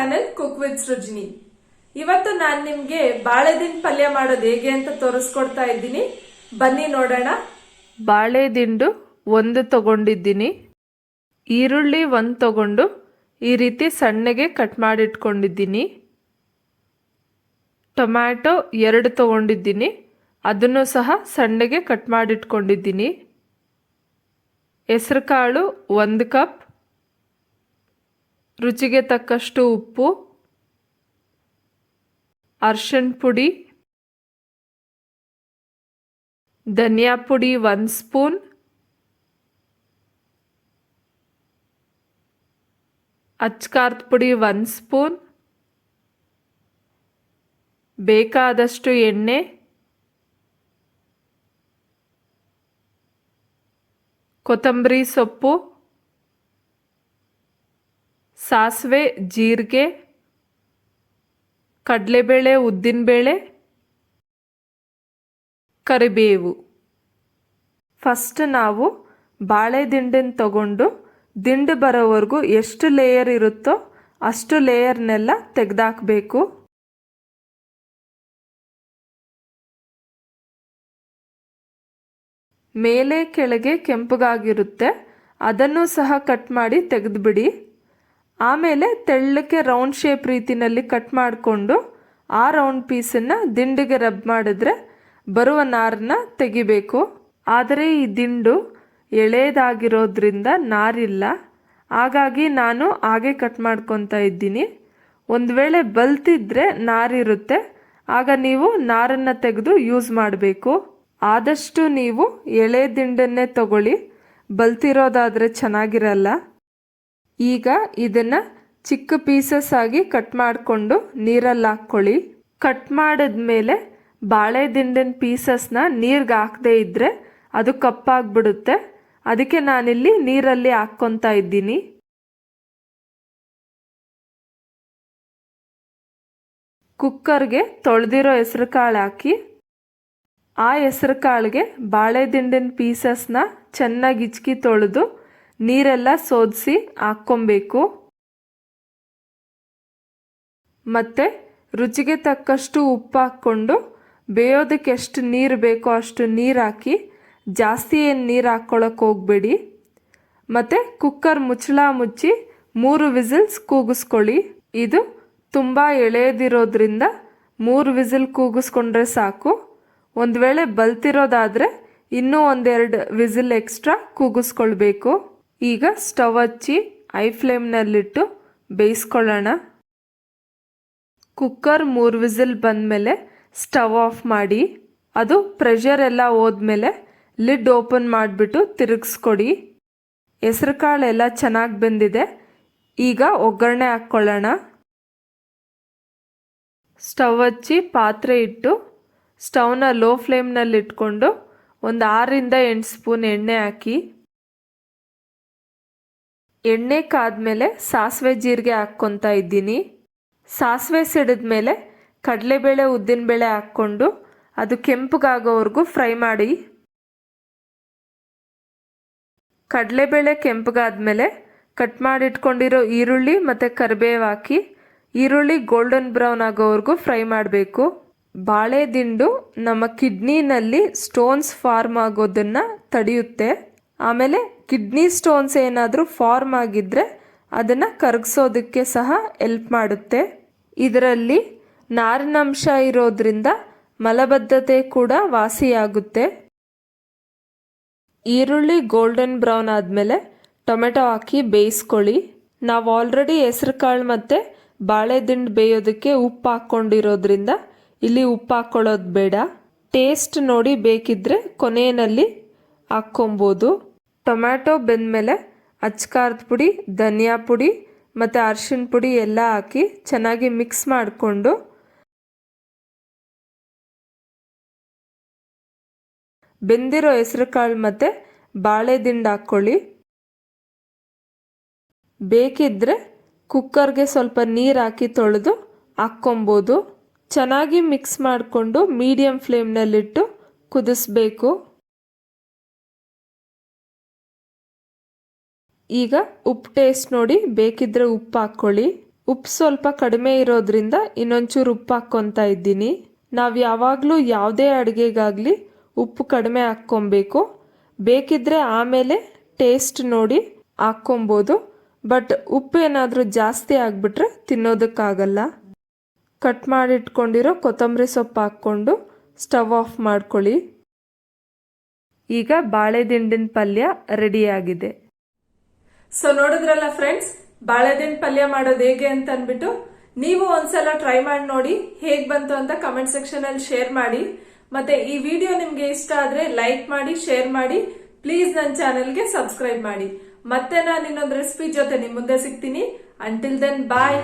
Channel cook with Srujani. ಇವತ್ತು ನಾನು ನಿಮ್ಗೆ ಬಾಳೆದಿಂಡು ಪಲ್ಯ ಮಾಡೋದು ಹೇಗೆ ಅಂತ ತೋರಿಸ್ಕೊಡ್ತಾ ಇದ್ದೀನಿ. ಬನ್ನಿ ನೋಡೋಣ. ಬಾಳೆದಿಂಡು ಒಂದು ತಗೊಂಡಿದ್ದೀನಿ. ಈರುಳ್ಳಿ ಒಂದು ತಗೊಂಡು ಈ ರೀತಿ ಸಣ್ಣಗೆ ಕಟ್ ಮಾಡಿಟ್ಕೊಂಡಿದ್ದೀನಿ. ಟೊಮ್ಯಾಟೊ 2 ತಗೊಂಡಿದ್ದೀನಿ, ಅದನ್ನು ಸಹ ಸಣ್ಣಗೆ ಕಟ್ ಮಾಡಿಟ್ಕೊಂಡಿದ್ದೀನಿ. ಹೆಸರುಕಾಳು 1 ಕಪ್, ರುಚಿಗೆ ತಕ್ಕಷ್ಟು ಉಪ್ಪು, ಅರಿಶಿನ ಪುಡಿ, ಧನಿಯಾ ಪುಡಿ 1 ಸ್ಪೂನ್, ಅಚ್ಕಾರದ ಪುಡಿ 1 ಸ್ಪೂನ್, ಬೇಕಾದಷ್ಟು ಎಣ್ಣೆ, ಕೊತ್ತಂಬರಿ ಸೊಪ್ಪು, ಸಾಸಿವೆ, ಜೀರಿಗೆ, ಕಡಲೆಬೇಳೆ, ಉದ್ದಿನಬೇಳೆ, ಕರಿಬೇವು. ಫಸ್ಟ್ ನಾವು ಬಾಳೆ ದಿಂಡನ್ನು ತಗೊಂಡು ದಿಂಡು ಬರೋವರೆಗೂ ಎಷ್ಟು ಲೇಯರ್ ಇರುತ್ತೋ ಅಷ್ಟು ಲೇಯರ್ನೆಲ್ಲ ತೆಗೆದಾಕಬೇಕು. ಮೇಲೆ ಕೆಳಗೆ ಕೆಂಪಗಾಗಿರುತ್ತೆ, ಅದನ್ನು ಸಹ ಕಟ್ ಮಾಡಿ ತೆಗೆದುಬಿಡಿ. ಆಮೇಲೆ ತೆಳ್ಳಕ್ಕೆ ರೌಂಡ್ ಶೇಪ್ ರೀತಿನಲ್ಲಿ ಕಟ್ ಮಾಡಿಕೊಂಡು ಆ ರೌಂಡ್ ಪೀಸನ್ನು ದಿಂಡಿಗೆ ರಬ್ ಮಾಡಿದ್ರೆ ಬರುವ ನಾರನ್ನ ತೆಗಿಬೇಕು. ಆದರೆ ಈ ದಿಂಡು ಎಳೆದಾಗಿರೋದ್ರಿಂದ ನಾರಿಲ್ಲ, ಹಾಗಾಗಿ ನಾನು ಹಾಗೆ ಕಟ್ ಮಾಡ್ಕೊತಾ ಇದ್ದೀನಿ. ಒಂದು ವೇಳೆ ಬಲ್ತಿದ್ರೆ ನಾರಿರುತ್ತೆ, ಆಗ ನೀವು ನಾರನ್ನು ತೆಗೆದು ಯೂಸ್ ಮಾಡಬೇಕು. ಆದಷ್ಟು ನೀವು ಎಳೆ ದಿಂಡನ್ನೇ ತಗೊಳ್ಳಿ, ಬಲ್ತಿರೋದಾದರೆ ಚೆನ್ನಾಗಿರಲ್ಲ. ಈಗ ಇದನ್ನು ಚಿಕ್ಕ ಪೀಸಸ್ ಆಗಿ ಕಟ್ ಮಾಡಿಕೊಂಡು ನೀರಲ್ಲಿ ಹಾಕ್ಕೊಳ್ಳಿ. ಕಟ್ ಮಾಡಿದ್ಮೇಲೆ ಬಾಳೆ ದಿಂಡಿನ ಪೀಸಸ್ನ ನೀರಿಗೆ ಹಾಕದೇ ಇದ್ದರೆ ಅದು ಕಪ್ಪಾಗ್ಬಿಡುತ್ತೆ, ಅದಕ್ಕೆ ನಾನಿಲ್ಲಿ ನೀರಲ್ಲಿ ಹಾಕ್ಕೊತಾ ಇದ್ದೀನಿ. ಕುಕ್ಕರ್ಗೆ ತೊಳೆದಿರೋ ಹೆಸರು ಕಾಳು ಹಾಕಿ ಆ ಹೆಸರು ಕಾಳಿಗೆ ಬಾಳೆ ದಿಂಡಿನ ಪೀಸಸ್ನ ಚೆನ್ನಾಗಿ ಹಿಚ್ಕಿ ತೊಳೆದು ನೀರೆಲ್ಲ ಸೋದಿಸಿ ಹಾಕ್ಕೊಬೇಕು. ಮತ್ತು ರುಚಿಗೆ ತಕ್ಕಷ್ಟು ಉಪ್ಪು ಹಾಕ್ಕೊಂಡು ಬೇಯೋದಕ್ಕೆ ಎಷ್ಟು ನೀರು ಬೇಕೋ ಅಷ್ಟು ನೀರು ಹಾಕಿ, ಜಾಸ್ತಿ ಏನು ನೀರು ಹಾಕ್ಕೊಳ್ಳೋಕೆ ಹೋಗಬೇಡಿ. ಮತ್ತು ಕುಕ್ಕರ್ ಮುಚ್ಚಳ ಮುಚ್ಚಿ 3 ವಿಸಿಲ್ಸ್ ಕೂಗಿಸ್ಕೊಳ್ಳಿ. ಇದು ತುಂಬ ಎಳೆಯದಿರೋದ್ರಿಂದ 3 ವಿಸಿಲ್ ಕೂಗಿಸ್ಕೊಂಡ್ರೆ ಸಾಕು. ಒಂದು ವೇಳೆ ಬಲ್ತಿರೋದಾದರೆ ಇನ್ನೂ 1-2 ವಿಸಿಲ್ ಎಕ್ಸ್ಟ್ರಾ ಕೂಗಿಸ್ಕೊಳ್ಬೇಕು. ಈಗ ಸ್ಟವ್ ಹಚ್ಚಿ ಹೈ ಫ್ಲೇಮ್ನಲ್ಲಿಟ್ಟು ಬೇಯಿಸ್ಕೊಳ್ಳೋಣ. ಕುಕ್ಕರ್ 3 ವಿಸಿಲ್ ಬಂದಮೇಲೆ ಸ್ಟವ್ ಆಫ್ ಮಾಡಿ, ಅದು ಪ್ರೆಷರ್ ಎಲ್ಲ ಹೋದ್ಮೇಲೆ ಲಿಡ್ ಓಪನ್ ಮಾಡಿಬಿಟ್ಟು ತಿರುಗಿಸ್ಕೊಡಿ. ಹೆಸರು ಕಾಳೆಲ್ಲ ಚೆನ್ನಾಗಿ ಬೆಂದಿದೆ. ಈಗ ಒಗ್ಗರಣೆ ಹಾಕ್ಕೊಳ್ಳೋಣ. ಸ್ಟವ್ ಹಚ್ಚಿ ಪಾತ್ರೆ ಇಟ್ಟು ಸ್ಟವ್ನ ಲೋ ಫ್ಲೇಮ್ನಲ್ಲಿ ಇಟ್ಕೊಂಡು ಒಂದು 6-8 ಸ್ಪೂನ್ ಎಣ್ಣೆ ಹಾಕಿ, ಎಣ್ಣೆ ಕಾದ್ಮೇಲೆ ಸಾಸಿವೆ ಜೀರಿಗೆ ಹಾಕ್ಕೊತಾ ಇದ್ದೀನಿ. ಸಾಸಿವೆ ಸಿಡಿದ್ಮೇಲೆ ಕಡಲೆಬೇಳೆ, ಉದ್ದಿನಬೇಳೆ ಹಾಕ್ಕೊಂಡು ಅದು ಕೆಂಪಗಾಗೋವರೆಗೂ ಫ್ರೈ ಮಾಡಿ. ಕಡಲೆಬೇಳೆ ಕೆಂಪಗಾದ್ಮೇಲೆ ಕಟ್ ಮಾಡಿಟ್ಕೊಂಡಿರೋ ಈರುಳ್ಳಿ ಮತ್ತು ಕರಿಬೇವು ಹಾಕಿ ಈರುಳ್ಳಿ ಗೋಲ್ಡನ್ ಬ್ರೌನ್ ಆಗೋವರೆಗೂ ಫ್ರೈ ಮಾಡಬೇಕು. ಬಾಳೆ ದಿಂಡು ನಮ್ಮ ಕಿಡ್ನಿನಲ್ಲಿ ಸ್ಟೋನ್ಸ್ ಫಾರ್ಮ್ ಆಗೋದನ್ನು ತಡೆಯುತ್ತೆ. ಆಮೇಲೆ ಕಿಡ್ನಿ ಸ್ಟೋನ್ಸ್ ಏನಾದರೂ ಫಾರ್ಮ್ ಆಗಿದ್ದರೆ ಅದನ್ನು ಕರಗಿಸೋದಕ್ಕೆ ಸಹ ಹೆಲ್ಪ್ ಮಾಡುತ್ತೆ. ಇದರಲ್ಲಿ ನಾರಿನಂಶ ಇರೋದ್ರಿಂದ ಮಲಬದ್ಧತೆ ಕೂಡ ವಾಸಿಯಾಗುತ್ತೆ. ಈರುಳ್ಳಿ ಗೋಲ್ಡನ್ ಬ್ರೌನ್ ಆದಮೇಲೆ ಟೊಮೆಟೊ ಹಾಕಿ ಬೇಯಿಸ್ಕೊಳ್ಳಿ. ನಾವು ಆಲ್ರೆಡಿ ಹೆಸರು ಕಾಳು ಮತ್ತು ಬಾಳೆ ದಿಂಡು ಬೇಯೋದಕ್ಕೆ ಉಪ್ಪು ಹಾಕ್ಕೊಂಡಿರೋದ್ರಿಂದ ಇಲ್ಲಿ ಉಪ್ಪು ಹಾಕ್ಕೊಳ್ಳೋದು ಬೇಡ. ಟೇಸ್ಟ್ ನೋಡಿ ಬೇಕಿದ್ದರೆ ಕೊನೆಯಲ್ಲಿ ಹಾಕ್ಕೊಬೋದು. ಟೊಮ್ಯಾಟೊ ಬೆಂದಮೇಲೆ ಅಚ್ಕಾರದ ಪುಡಿ, ಧನಿಯಾ ಪುಡಿ ಮತ್ತು ಅರಿಶಿನ ಪುಡಿ ಎಲ್ಲ ಹಾಕಿ ಚೆನ್ನಾಗಿ ಮಿಕ್ಸ್ ಮಾಡಿಕೊಂಡು ಬೆಂದಿರೋ ಹೆಸರು ಕಾಳು ಮತ್ತು ಬಾಳೆ ದಿಂಡು ಹಾಕ್ಕೊಳ್ಳಿ. ಬೇಕಿದ್ದರೆ ಕುಕ್ಕರ್ಗೆ ಸ್ವಲ್ಪ ನೀರು ಹಾಕಿ ತೊಳೆದು ಹಾಕ್ಕೊಬೋದು. ಚೆನ್ನಾಗಿ ಮಿಕ್ಸ್ ಮಾಡಿಕೊಂಡು ಮೀಡಿಯಂ ಫ್ಲೇಮ್ನಲ್ಲಿಟ್ಟು ಕುದಿಸ್ಬೇಕು. ಈಗ ಉಪ್ಪು ಟೇಸ್ಟ್ ನೋಡಿ ಬೇಕಿದ್ದರೆ ಉಪ್ಪು ಹಾಕ್ಕೊಳ್ಳಿ. ಉಪ್ಪು ಸ್ವಲ್ಪ ಕಡಿಮೆ ಇರೋದ್ರಿಂದ ಇನ್ನೊಂಚೂರು ಉಪ್ಪು ಹಾಕ್ಕೊತಾ ಇದ್ದೀನಿ. ನಾವು ಯಾವಾಗಲೂ ಯಾವುದೇ ಅಡುಗೆಗಾಗಲಿ ಉಪ್ಪು ಕಡಿಮೆ ಹಾಕ್ಕೊಬೇಕು. ಬೇಕಿದ್ರೆ ಆಮೇಲೆ ಟೇಸ್ಟ್ ನೋಡಿ ಹಾಕ್ಕೊಬೋದು. ಬಟ್ ಉಪ್ಪು ಏನಾದರೂ ಜಾಸ್ತಿ ಆಗಿಬಿಟ್ರೆ ತಿನ್ನೋದಕ್ಕಾಗಲ್ಲ. ಕಟ್ ಮಾಡಿಟ್ಕೊಂಡಿರೋ ಕೊತ್ತಂಬರಿ ಸೊಪ್ಪು ಹಾಕ್ಕೊಂಡು ಸ್ಟವ್ ಆಫ್ ಮಾಡ್ಕೊಳ್ಳಿ. ಈಗ ಬಾಳೆದಿಂಡಿನ ಪಲ್ಯ ರೆಡಿಯಾಗಿದೆ. ಸೊ ನೋಡಿದ್ರಲ್ಲ ಫ್ರೆಂಡ್ಸ್, ಬಾಳೆದಿಂಡು ಪಲ್ಯ ಮಾಡೋದು ಹೇಗೆ ಅಂತ ಅಂದ್ಬಿಟ್ಟು ನೀವು ಒಂದ್ಸಲ ಟ್ರೈ ಮಾಡಿ ನೋಡಿ. ಹೇಗ್ ಬಂತು ಅಂತ ಕಮೆಂಟ್ ಸೆಕ್ಷನ್ ಅಲ್ಲಿ ಶೇರ್ ಮಾಡಿ. ಮತ್ತೆ ಈ ವಿಡಿಯೋ ನಿಮ್ಗೆ ಇಷ್ಟ ಆದ್ರೆ ಲೈಕ್ ಮಾಡಿ, ಶೇರ್ ಮಾಡಿ. ಪ್ಲೀಸ್ ನನ್ನ ಚಾನೆಲ್ಗೆ ಸಬ್ಸ್ಕ್ರೈಬ್ ಮಾಡಿ. ಮತ್ತೆ ನಾನು ಇನ್ನೊಂದು ರೆಸಿಪಿ ಜೊತೆ ನಿಮ್ ಮುಂದೆ ಸಿಗ್ತೀನಿ. ಅಂಟಿಲ್ ದೆನ್ ಬಾಯ್.